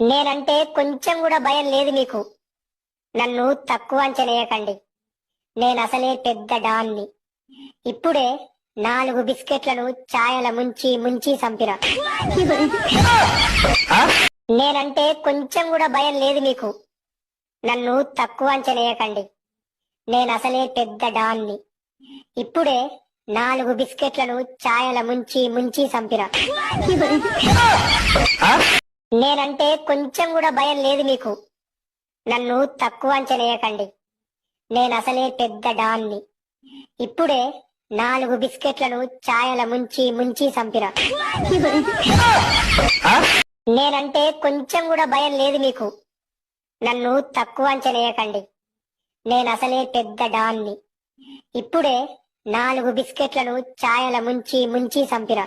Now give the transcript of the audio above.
నేనంటే కొంచెం కూడా భయం లేదు మీకు. నన్ను తక్కువ అంచనేయకండి. నేనసలే పెద్ద డాన్ని. ఇప్పుడే 4 బిస్కెట్లను ఛాయల ముంచి ముంచి చంపిన. నేనంటే కొంచెం కూడా భయం లేదు మీకు. నన్ను తక్కువ అంచనేయకండి. నేనసలే పెద్ద డాన్ని. ఇప్పుడే 4 బిస్కెట్లను ఛాయల ముంచి ముంచి చంపిన. నేనంటే కొంచెం కూడా భయం లేదు మీకు. నన్ను తక్కువ అంచనేయకండి. నేనసలే పెద్ద డాన్ని. ఇప్పుడే 4 బిస్కెట్లను ఛాయల ముంచి ముంచి చంపిన. నేనంటే కొంచెం కూడా భయం లేదు మీకు. నన్ను తక్కువ అంచనేయకండి. నేనసలే పెద్ద డాన్ని. ఇప్పుడే 4 బిస్కెట్లను ఛాయల ముంచి ముంచి చంపిన.